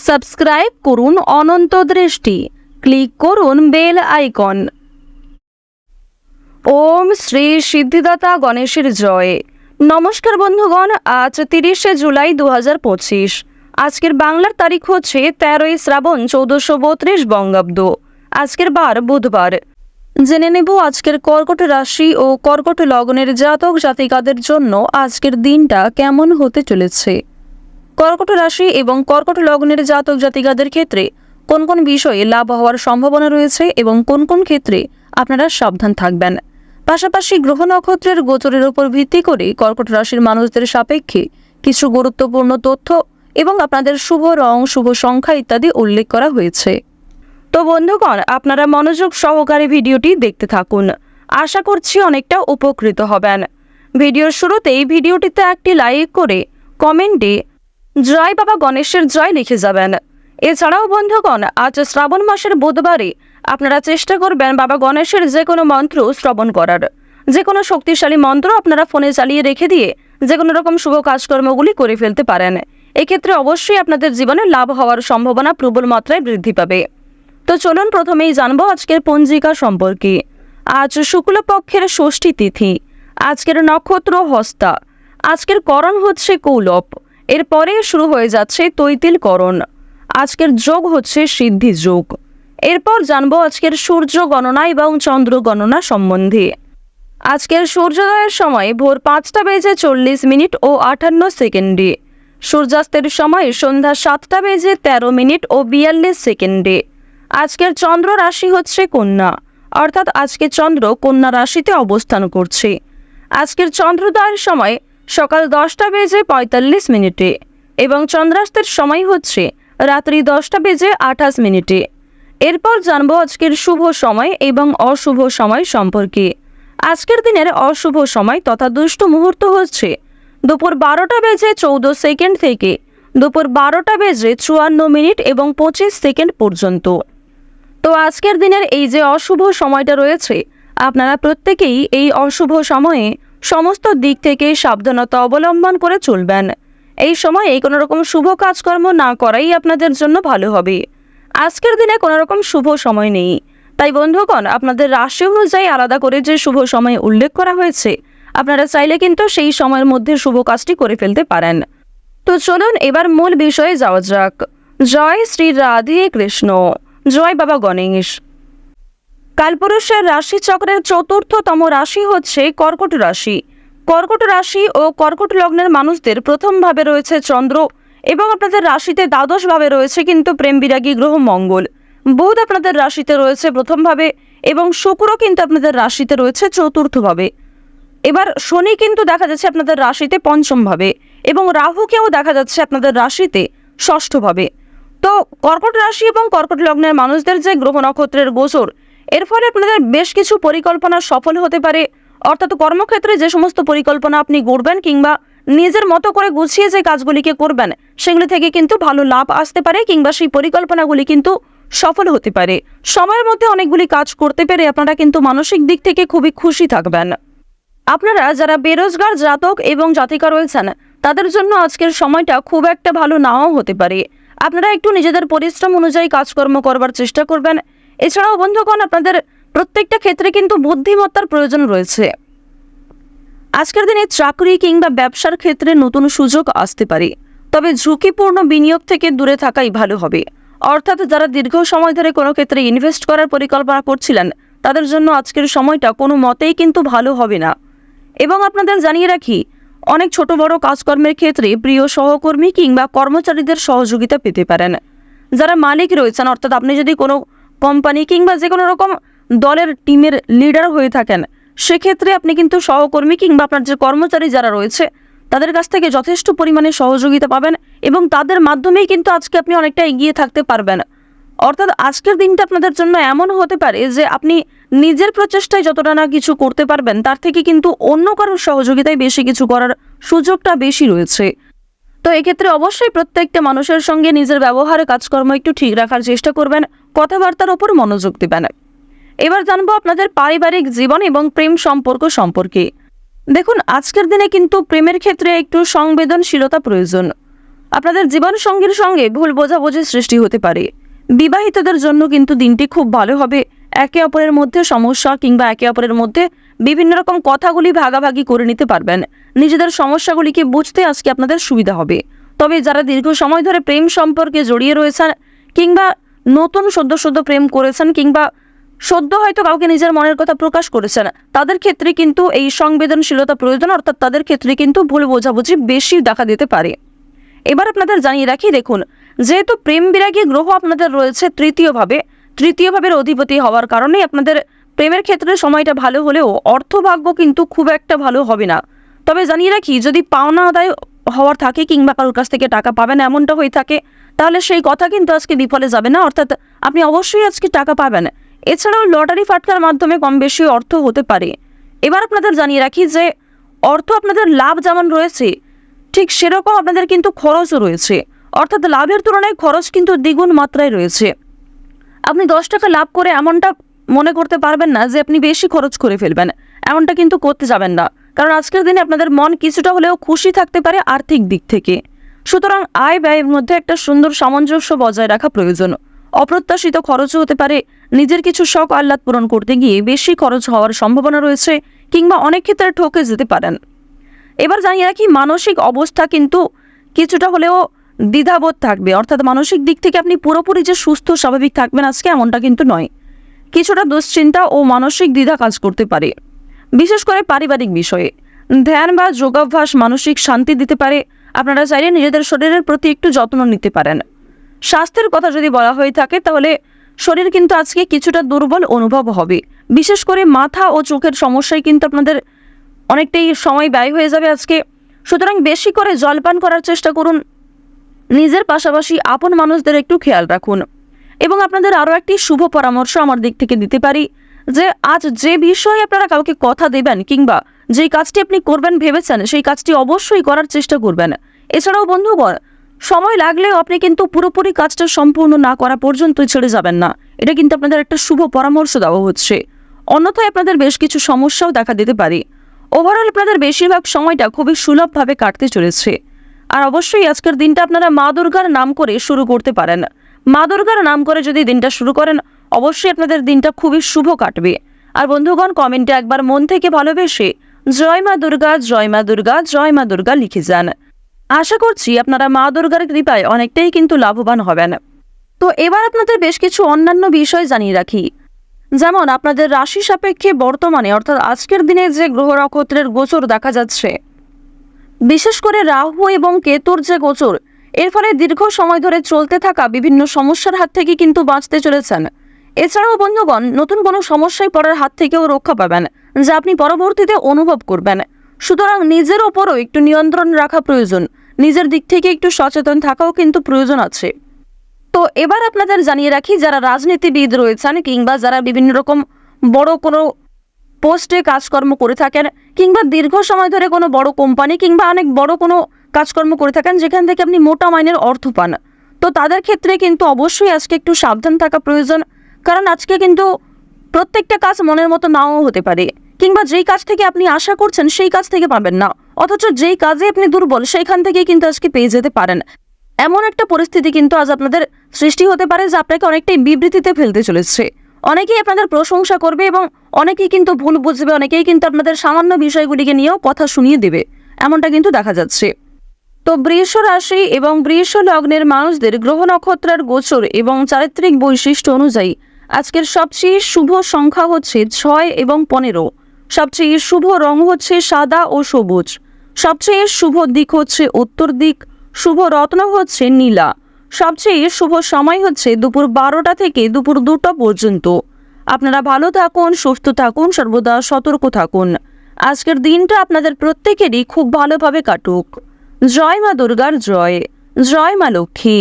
Subscribe করুন অনন্ত দৃষ্টি, click করুন বেল আইকন। ওম শ্রী সিদ্ধিদাতা গণেশের জয়। নমস্কার বন্ধুগণ, আজ 30শে জুলাই 2025। আজকের বাংলার তারিখ হচ্ছে 13ই শ্রাবণ 1432 বঙ্গাব্দ। আজকের বার বুধবার। জেনে নেব আজকের কর্কট রাশি ও কর্কট লগ্নের জাতক জাতিকাদের জন্য আজকের দিনটা কেমন হতে চলেছে। কর্কট রাশি এবং কর্কট লগ্নের জাতক জাতিকাদের ক্ষেত্রে কোন কোন বিষয়ে লাভ হওয়ার সম্ভাবনা রয়েছে এবং কোন কোন ক্ষেত্রে আপনারা সাবধান থাকবেন। পাশাপাশি গ্রহ নক্ষত্রের গোচরের উপর ভিত্তি করে কর্কট রাশির মানুষদের সাপেক্ষে কিছু গুরুত্বপূর্ণ তথ্য এবং আপনাদের শুভ রং, শুভ সংখ্যা ইত্যাদি উল্লেখ করা হয়েছে। তো বন্ধুগণ, আপনারা মনোযোগ সহকারে ভিডিওটি দেখতে থাকুন। আশা করছি অনেকটা উপকৃত হবেন। ভিডিওর শুরুতেই ভিডিওটিতে একটি লাইক করে কমেন্টে জয় বাবা গণেশের জয় লিখে যাবেন। এছাড়াও বন্ধুগণ, আজ শ্রাবণ মাসের বুধবারে আপনারা চেষ্টা করবেন বাবা গণেশের যে কোনো মন্ত্র শ্রবণ করার। যে কোনো শক্তিশালী মন্ত্র আপনারা ফোনে চালিয়ে রেখে দিয়ে যে কোনো রকম শুভ কাজকর্মগুলি করে ফেলতে পারেন। এক্ষেত্রে অবশ্যই আপনাদের জীবনে লাভ হওয়ার সম্ভাবনা প্রবল মাত্রায় বৃদ্ধি পাবে। তো চলুন প্রথমেই জানবো আজকের পঞ্জিকা সম্পর্কে। আজ শুক্লপক্ষের ষষ্ঠী তিথি। আজকের নক্ষত্র হস্তা। আজকের করণ হচ্ছে কৌলব। এরপরে শুরু হয়ে যাচ্ছে তৈতিল করণ। আজকের যোগ হচ্ছে সিদ্ধি যোগ। এরপর জানবো আজকের সূর্য গণনা এবং চন্দ্র গণনা সম্বন্ধে। আজকের সূর্যোদয়ের সময় ভোর 5:40 ও 58 সেকেন্ডে। সূর্যাস্তের সময় সন্ধ্যা 7:13 ও 42 সেকেন্ডে। আজকের চন্দ্র রাশি হচ্ছে কন্যা, অর্থাৎ আজকে চন্দ্র কন্যা রাশিতে অবস্থান করছে। আজকের চন্দ্রোদয়ের সময় সকাল 10:45 এবং চন্দ্রাস্তের সময় হচ্ছে রাত্রি 10:28। এরপর জানবো আজকের শুভ সময় এবং অশুভ সময় সম্পর্কে। আজকের দিনের অশুভ সময় তথা দুষ্ট মুহূর্ত হচ্ছে দুপুর 12:14 থেকে দুপুর 12:54 এবং 25 সেকেন্ড পর্যন্ত। তো আজকের দিনের এই যে অশুভ সময়টা রয়েছে, আপনারা প্রত্যেকেই এই অশুভ সময়ে সমস্ত দিক থেকে সাবধানতা অবলম্বন করে চলবেন। এই সময়ে কোনো রকম শুভ কাজকর্ম না করাই আপনাদের জন্য ভালো হবে। আজকের দিনে কোনো রকম শুভ সময় নেই, তাই বন্ধুগণ, আপনাদের রাশি অনুযায়ী আলাদা করে যে শুভ সময় উল্লেখ করা হয়েছে, আপনারা চাইলে কিন্তু সেই সময়ের মধ্যে শুভ কাজটি করে ফেলতে পারেন। তো চলুন এবার মূল বিষয়ে যাওয়া যাক। জয় শ্রী রাধে কৃষ্ণ। জয় বাবা গণেশ। কালপুরুষের রাশিচক্রের চতুর্থতম রাশি হচ্ছে কর্কট রাশি। কর্কট রাশি ও কর্কট লগ্নের মানুষদের প্রথম ভাবে রয়েছে চন্দ্র এবং আপনাদের রাশিতে দ্বাদশ ভাবে রয়েছে কিন্তু প্রেম বিরাগী গ্রহ মঙ্গল। বুধ আপনাদের রাশিতে রয়েছে প্রথম ভাবে এবং শুক্র কিন্তু আপনাদের রাশিতে রয়েছে চতুর্থ ভাবে। এবার শনি কিন্তু দেখা যাচ্ছে আপনাদের রাশিতে পঞ্চম ভাবে এবং রাহুকেও দেখা যাচ্ছে আপনাদের রাশিতে ষষ্ঠ ভাবে। তো কর্কট রাশি এবং কর্কট লগ্নের মানুষদের যে গ্রহ নক্ষত্রের গোচর, এর ফলে আপনাদের বেশ কিছু পরিকল্পনা সফল হতে পারে। অর্থাৎ কর্মক্ষেত্রে যে সমস্ত পরিকল্পনা আপনি গড়বেন কিংবা নিজের মতো করে গুছিয়ে যে কাজগুলিকে করবেন, সেগুলি থেকে কিন্তু ভালো লাভ আসতে পারে কিংবা সেই পরিকল্পনাগুলি কিন্তু সফল হতে পারে। সময়ের মধ্যে অনেকগুলি কাজ করতে পেরে আপনারা কিন্তু মানসিক দিক থেকে খুবই খুশি থাকবেন। আপনারা যারা বেরোজগার জাতক এবং জাতিকা রয়েছেন, তাদের জন্য আজকের সময়টা খুব একটা ভালো নাও হতে পারে। আপনারা একটু নিজেদের পরিশ্রম অনুযায়ী কাজকর্ম করবার চেষ্টা করবেন। এছাড়াও বন্ধুগণ, আপনাদের প্রত্যেকটা ক্ষেত্রে কিন্তু বুদ্ধিমত্তার প্রয়োজন রয়েছে। আজকের দিনে চাকরি কিংবা ব্যবসার ক্ষেত্রে নতুন সুযোগ আসতে পারে, তবে ঝুঁকিপূর্ণ বিনিয়োগ থেকে দূরে থাকাই ভালো হবে। অর্থাৎ যারা দীর্ঘ সময় ধরে কোনো ক্ষেত্রে ইনভেস্ট করার পরিকল্পনা করছিলেন, তাদের জন্য আজকের সময়টা কোনো মতেই কিন্তু ভালো হবে না। এবং আপনাদের জানিয়ে রাখি, অনেক ছোট বড় কাজকর্মের ক্ষেত্রে প্রিয় সহকর্মী কিংবা কর্মচারীদের সহযোগিতা পেতে পারেন। যারা মালিক রয়েছেন, অর্থাৎ আপনি যদি কোনো কোম্পানি কিংবা যে কোনো রকম দলের টিমের লিডার হয়ে থাকেন, সেক্ষেত্রে আপনি কিন্তু সহকর্মী কিংবা আপনার যে কর্মচারী যারা রয়েছে, তাদের কাছ থেকে যথেষ্ট পরিমাণে সহযোগিতা পাবেন এবং তাদের মাধ্যমেই কিন্তু আজকে আপনি অনেকটা এগিয়ে থাকতে পারবেন। অর্থাৎ আজকের দিনটা আপনাদের জন্য এমন হতে পারে যে আপনি নিজের প্রচেষ্টায় যতটা না কিছু করতে পারবেন, তার থেকে কিন্তু অন্য কারোর সহযোগিতায় বেশি কিছু করার সুযোগটা বেশি রয়েছে। তো এক্ষেত্রে অবশ্যই প্রত্যেকটা মানুষের সঙ্গে নিজের ব্যবহারে কাজকর্ম একটু ঠিক রাখার চেষ্টা করবেন, কথাবার্তার উপর মনোযোগ দেবেন। এবার জানবো আপনাদের পারিবারিক জীবন এবং প্রেম সম্পর্ক সম্পর্কে। দেখুন, আজকের দিনে কিন্তু প্রেমের ক্ষেত্রে একটু সংবেদনশীলতা প্রয়োজন। আপনাদের জীবন সঙ্গীর সঙ্গে ভুল বোঝাবুঝির সৃষ্টি হতে পারে। বিবাহিতদের জন্য কিন্তু দিনটি খুব ভালো হবে। একে অপরের মধ্যে সমস্যা কিংবা একে অপরের মধ্যে বিভিন্ন রকম কথাগুলি ভাগাভাগি করে নিতে পারবেন। নিজেদের সমস্যাগুলিকে বুঝতে আজকে আপনাদের সুবিধা হবে। তবে যারা দীর্ঘ সময় ধরে প্রেম সম্পর্কে জড়িয়ে রয়েছেন কিংবা নতুন সদ্য প্রেম করেছেন কিংবা সদ্য হয়তো কাউকে নিজের মনের কথা প্রকাশ করেছেন, তাদের ক্ষেত্রে কিন্তু এই সংবেদনশীলতা প্রয়োজন, অর্থাৎ তাদের ক্ষেত্রে কিন্তু ভুল বোঝাবুঝি বেশি দেখা দিতে পারে। এবার আপনাদের জানিয়ে রাখি, দেখুন, যেহেতু প্রেম বিরাগী গ্রহ আপনাদের রয়েছে তৃতীয় ভাবের অধিপতি হওয়ার কারণে আপনাদের প্রেমের ক্ষেত্রে সময়টা ভালো হলেও অর্থভাগ্য কিন্তু খুব একটা ভালো হবে না। তবে জানিয়ে রাখি, যদি পাওনা আদায় হওয়ার থাকে কিংবা কারোর কাছ থেকে টাকা পাবেন এমনটা হয়ে থাকে, তাহলে সেই কথা কিন্তু আজকে বিফলে যাবে না, অর্থাৎ আপনি অবশ্যই আজকে টাকা পাবেন। এছাড়াও লটারি ফাটকার মাধ্যমে কম বেশি অর্থ হতে পারে। এবার আপনাদের জানিয়ে রাখি যে অর্থ আপনাদের লাভ যেমন রয়েছে, ঠিক সেরকম আপনাদের কিন্তু খরচও রয়েছে, অর্থাৎ লাভের তুলনায় খরচ কিন্তু দ্বিগুণ মাত্রায় রয়েছে। আপনি 10 টাকা লাভ করে এমনটা মনে করতে পারবেন না যে আপনি বেশি খরচ করে ফেলবেন, এমনটা কিন্তু করতে যাবেন না, কারণ আজকের দিনে আপনাদের মন কিছুটা হলেও খুশি থাকতে পারে আর্থিক দিক থেকে। সুতরাং আয় ব্যয়ের মধ্যে একটা সুন্দর সামঞ্জস্য বজায় রাখা প্রয়োজন। অপ্রত্যাশিত খরচও হতে পারে, নিজের কিছু শখ আহ্লাদ পূরণ করতে গিয়ে বেশি খরচ হওয়ার সম্ভাবনা রয়েছে কিংবা অনেক ক্ষেত্রে ঠকে যেতে পারেন। এবার জানিয়ে রাখি, মানসিক অবস্থা কিন্তু কিছুটা হলেও দ্বিধাবোধ থাকবে, অর্থাৎ মানসিক দিক থেকে আপনি পুরোপুরি যে সুস্থ স্বাভাবিক থাকবেন আজকে এমনটা কিন্তু নয়। কিছুটা দুশ্চিন্তা ও মানসিক দ্বিধা কাজ করতে পারে, বিশেষ করে পারিবারিক বিষয়ে। ধ্যান বা যোগাভ্যাস মানসিক শান্তি দিতে পারে। আপনারা চাইলে নিজেদের শরীরের প্রতি একটু যত্ন নিতে পারেন। স্বাস্থ্যের কথা যদি বলা হয়ে থাকে, তাহলে শরীর কিন্তু আজকে কিছুটা দুর্বল অনুভব হবে, বিশেষ করে মাথা ও চোখের সমস্যায় কিন্তু আপনাদের অনেকটাই সময় ব্যয় হয়ে যাবে আজকে। সুতরাং বেশি করে জলপান করার চেষ্টা করুন, নিজের পাশাপাশি আপন মানুষদের একটু খেয়াল রাখুন। এবং আপনাদের আরও একটি শুভ পরামর্শ আমার দিক থেকে দিতে পারি যে আজ যে বিষয়ে আপনারা কাউকে কথা দেবেন কিংবা যেই কাজটি আপনি করবেন ভেবেছেন সেই কাজটি অবশ্যই করার চেষ্টা করবেন। এছাড়াও বন্ধুগণ, সময় লাগলেও আপনি কিন্তু পুরোপুরি কাজটা সম্পূর্ণ না করা পর্যন্ত ছেড়ে যাবেন না, এটা কিন্তু আপনাদের একটা শুভ পরামর্শ দেওয়া হচ্ছে। অন্যথায় আপনাদের বেশ কিছু সমস্যাও দেখা দিতে পারে। ওভারঅল আপনাদের বেশিরভাগ সময়টা খুবই সুলভভাবে কাটতে চলেছে। আর অবশ্যই আজকের দিনটা আপনারা মা দুর্গার নাম করে শুরু করতে পারেন। মা দুর্গার নাম করে যদি দিনটা শুরু করেন, অবশ্যই আপনাদের দিনটা খুবই শুভ কাটবে। আর বন্ধুগণ, কমেন্টে একবার মন থেকে ভালোবেসে জয় মা দুর্গা, জয় মা দুর্গা, জয় মা দুর্গা লিখে যান। আশা করছি আপনারা মা দুর্গার কৃপায় অনেকটাই কিন্তু লাভবান হবেন। তো এবার আপনাদের বেশ কিছু অন্যান্য বিষয় জানিয়ে রাখি, যেমন আপনাদের রাশি সাপেক্ষে বর্তমানে অর্থাৎ আজকের দিনে যে গ্রহ নক্ষত্রের গোচর দেখা যাচ্ছে, বিশেষ করে রাহু এবং কেতুর যে গোচর, এর ফলে দীর্ঘ সময় ধরে চলতে থাকা বিভিন্ন সমস্যার হাত থেকে কিন্তু বাঁচতে চলেছেন। এছাড়াও বন্ধুগণ, নতুন কোনো সমস্যায় পড়ার হাত থেকেও রক্ষা পাবেন, যা আপনি পরবর্তীতে অনুভব করবেন। সুতরাং নিজের ওপরও একটু নিয়ন্ত্রণ রাখা প্রয়োজন, নিজের দিক থেকে একটু সচেতন থাকাও কিন্তু প্রয়োজন আছে। তো এবার আপনাদের জানিয়ে রাখি, যারা রাজনীতিবিদ রয়েছেন কিংবা যারা বিভিন্ন রকম বড় কোনো পোস্টে কাজকর্ম করে থাকেন কিংবা দীর্ঘ সময় ধরে কোনো বড় কোম্পানি কিংবা অনেক বড় কোনো কাজকর্ম করে থাকেন যেখান থেকে আপনি মোটা মাইনের অর্থ পান, তো তাদের ক্ষেত্রে কিন্তু অবশ্যই আজকে একটু সাবধান থাকা প্রয়োজন। কারণ আজকে কিন্তু প্রত্যেকটা কাজ মনের মতো নাও হতে পারে, কিংবা যেই কাজ থেকে আপনি আশা করছেন সেই কাজ থেকে পাবেন না, অথচ যেই কাজে আপনি দুর্বল সেইখান থেকে কিন্তু আজকে পেয়ে যেতে পারেন। এমন একটা পরিস্থিতি কিন্তু আজ আপনাদের সৃষ্টি হতে পারে যা আপনাকে অনেকটাই বিবৃতিতে ফেলতে চলেছে। অনেকেই আপনাদের প্রশংসা করবে এবং অনেকেই কিন্তু ভুল বুঝবে, অনেকেই কিন্তু আপনাদের সামান্য বিষয়গুলিকে নিয়েও কথা শুনিয়ে দেবে, এমনটা কিন্তু দেখা যাচ্ছে। তো বৃষ রাশি এবং বৃষ লগ্নের মানুষদের গ্রহ নক্ষত্রের গোচর এবং চারিত্রিক বৈশিষ্ট্য অনুযায়ী আজকের সবচেয়ে শুভ সংখ্যা হচ্ছে 6 এবং 15। সবচেয়ে শুভ রং হচ্ছে সাদা ও সবুজ। সবচেয়ে শুভ দিক হচ্ছে উত্তর দিক। শুভ রত্ন হচ্ছে নীলা। সবচেয়ে শুভ সময় হচ্ছে দুপুর 12টা থেকে দুপুর 2টা পর্যন্ত। আপনারা ভালো থাকুন, সুস্থ থাকুন, সর্বদা সতর্ক থাকুন। আজকের দিনটা আপনাদের প্রত্যেকেরই খুব ভালোভাবে কাটুক। জয় মা দুর্গার জয়, জয় মা লক্ষ্মী।